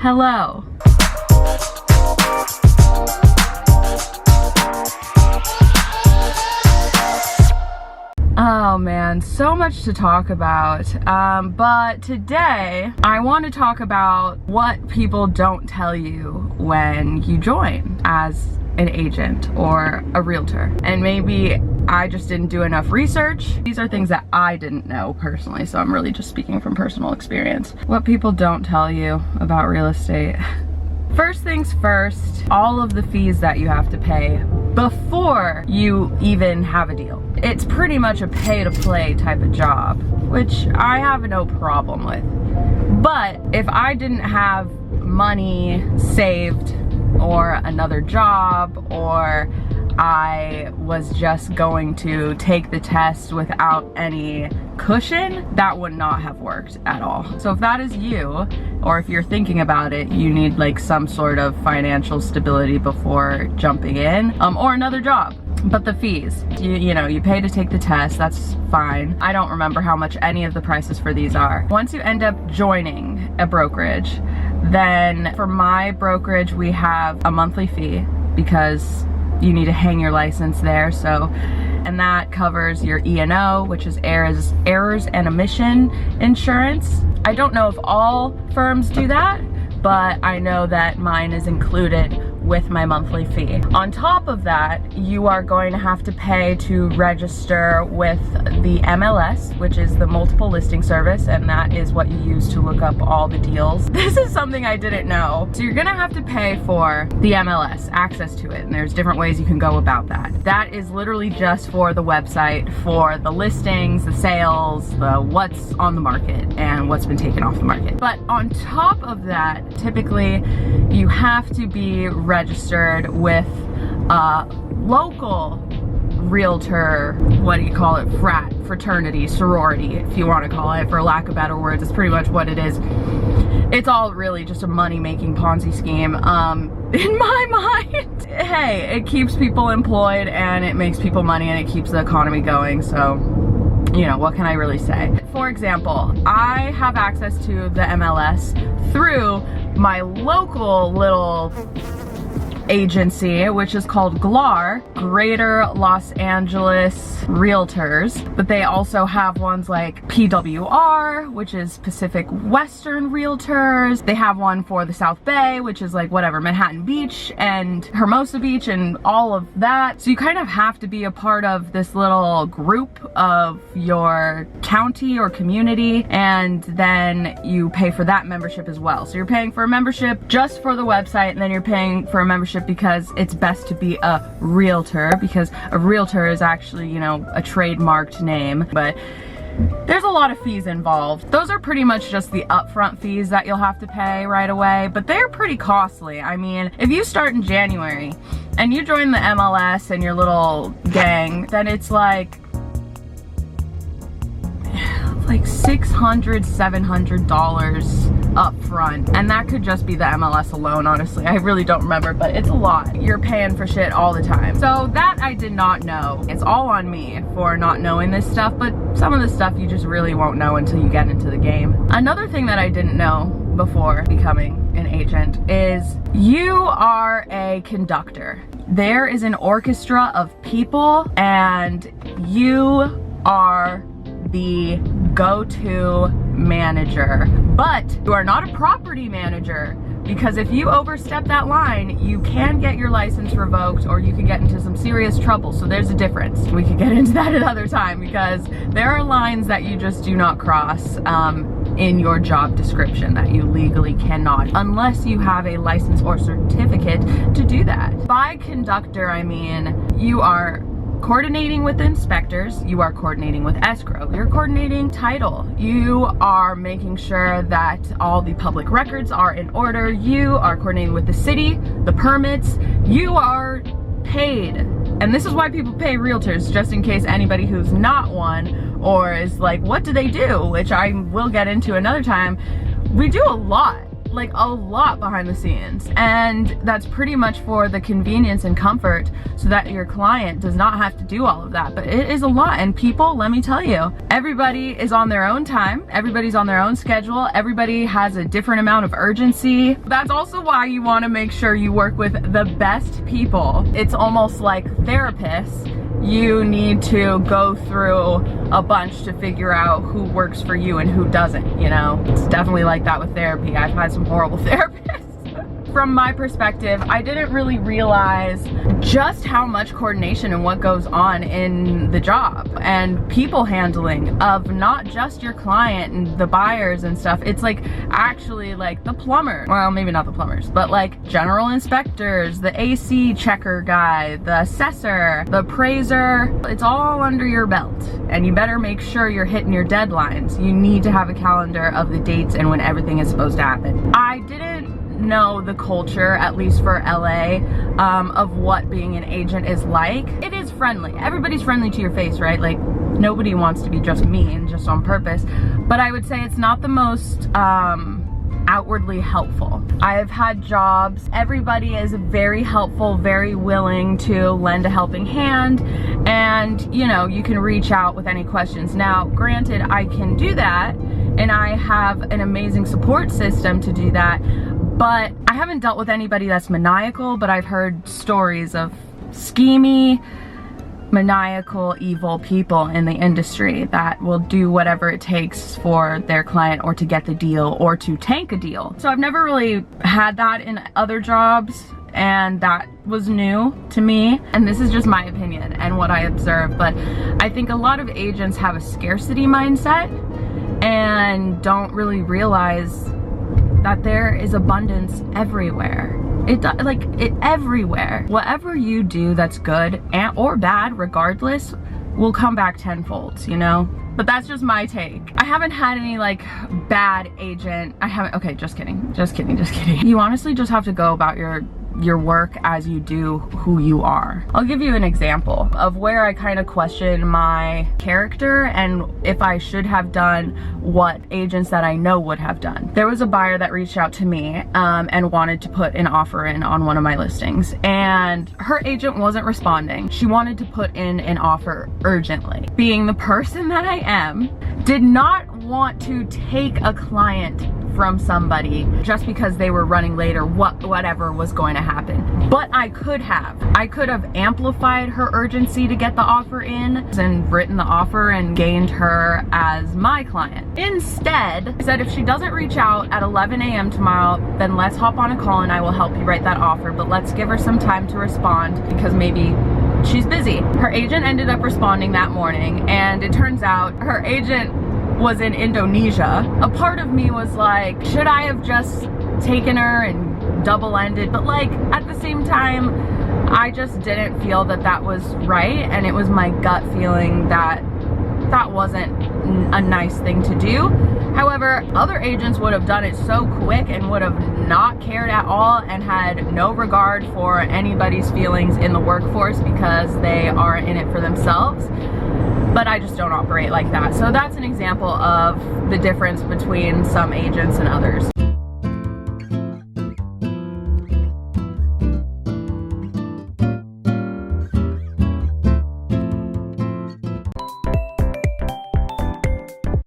Hello. Oh man, so much to talk about, but today I want to talk about what people don't tell you when you join as an agent or a realtor. And maybe I just didn't do enough research. These are things that I didn't know personally, so I'm really just speaking from personal experience. What people don't tell you about real estate. First things first, all of the fees that you have to pay before you even have a deal. It's pretty much a pay-to-play type of job, which I have no problem with. But if I didn't have money saved or another job, or I was just going to take the test without any cushion, that would not have worked at all. So if that is you, or if you're thinking about it, you need like some sort of financial stability before jumping in, or another job. But the fees, you know, you pay to take the test, that's fine. I don't remember how much any of the prices for these are. Once you end up joining a brokerage, then for my brokerage, we have a monthly fee because you need to hang your license there. And that covers your E&O, which is errors and omission insurance. I don't know if all firms do that, but I know that mine is included with my monthly fee. On top of that, you are going to have to pay to register with the MLS, which is the multiple listing service, and that is what you use to look up all the deals. This is something I didn't know. So you're gonna have to pay for the MLS, access to it, and there's different ways you can go about that. That is literally just for the website, for the listings, the sales, the what's on the market, and what's been taken off the market. But on top of that, typically you have to be registered with a local realtor, what do you call it, fraternity, sorority, if you want to call it, for lack of better words. It's pretty much what it is. It's all really just a money-making Ponzi scheme, in my mind. Hey, it keeps people employed and it makes people money and it keeps the economy going, so you know, what can I really say? For example, I have access to the MLS through my local little agency, which is called GLAR, Greater Los Angeles Realtors, but they also have ones like PWR, which is Pacific Western Realtors. They have one for the South Bay, which is like whatever, Manhattan Beach and Hermosa Beach and all of that. So you kind of have to be a part of this little group of your county or community, and then you pay for that membership as well. So you're paying for a membership just for the website, and then you're paying for a membership because it's best to be a realtor, because a realtor is actually, you know, a trademarked name, but there's a lot of fees involved. Those are pretty much just the upfront fees that you'll have to pay right away, but they're pretty costly. I mean, if you start in January and you join the MLS and your little gang, then it's like $600, $700 up front, and that could just be the MLS alone, honestly. I really don't remember, but it's a lot. You're paying for shit all the time. So that I did not know. It's all on me for not knowing this stuff, but some of the stuff you just really won't know until you get into the game. Another thing that I didn't know before becoming an agent is you are a conductor. There is an orchestra of people, and you are the go-to manager, but you are not a property manager, because if you overstep that line, you can get your license revoked or you can get into some serious trouble. So there's a difference. We could get into that another time, because there are lines that you just do not cross in your job description that you legally cannot, unless you have a license or certificate to do that. By conductor, I mean you are coordinating with inspectors, you are coordinating with escrow, you're coordinating title, you are making sure that all the public records are in order, you are coordinating with the city, the permits, you are paid. And this is why people pay realtors, just in case anybody who's not one or is like, what do they do? Which I will get into another time. We do a lot. like a lot behind the scenes, and that's pretty much for the convenience and comfort so that your client does not have to do all of that. But it is a lot, and people, let me tell you, everybody is on their own time, everybody's on their own schedule, everybody has a different amount of urgency. That's also why you want to make sure you work with the best people. It's almost like therapists. You need to go through a bunch to figure out who works for you and who doesn't, you know? It's definitely like that with therapy. I've had some horrible therapists. From my perspective, I didn't really realize just how much coordination and what goes on in the job and people handling of not just your client and the buyers and stuff. It's like actually like the plumber, well, maybe not the plumbers, but like general inspectors, the AC checker guy, the assessor, the appraiser. It's all under your belt, and you better make sure you're hitting your deadlines. You need to have a calendar of the dates and when everything is supposed to happen. I didn't know the culture, at least for LA, of what being an agent is like. It is friendly. Everybody's friendly to your face, right? Like, nobody wants to be just mean, just on purpose. But I would say it's not the most outwardly helpful. I've had jobs, everybody is very helpful, very willing to lend a helping hand, and you know, you can reach out with any questions. Now, granted, I can do that, and I have an amazing support system to do that, but I haven't dealt with anybody that's maniacal, but I've heard stories of schemy, maniacal, evil people in the industry that will do whatever it takes for their client or to get the deal or to tank a deal. So I've never really had that in other jobs, and that was new to me. And this is just my opinion and what I observe, but I think a lot of agents have a scarcity mindset and don't really realize that there is abundance everywhere. Everywhere. Whatever you do that's good and or bad, regardless, will come back tenfold, you know? But that's just my take. I haven't had any like bad agent. Okay, just kidding. You honestly just have to go about your work as you do who you are. I'll give you an example of where I kind of question my character and if I should have done what agents that I know would have done. There was a buyer that reached out to me and wanted to put an offer in on one of my listings, and her agent wasn't responding. She wanted to put in an offer urgently. Being the person that I am, did not want to take a client from somebody just because they were running late or whatever was going to happen. But I could have amplified her urgency to get the offer in and written the offer and gained her as my client. Instead, I said if she doesn't reach out at 11 a.m. tomorrow, then let's hop on a call and I will help you write that offer, but let's give her some time to respond because maybe she's busy. Her agent ended up responding that morning, and it turns out her agent was in Indonesia. A part of me was like, should I have just taken her and double-ended? But like, at the same time, I just didn't feel that that was right, and it was my gut feeling that that wasn't a nice thing to do. However, other agents would have done it so quick and would have not cared at all and had no regard for anybody's feelings in the workforce because they are in it for themselves. But I just don't operate like that. So that's an example of the difference between some agents and others.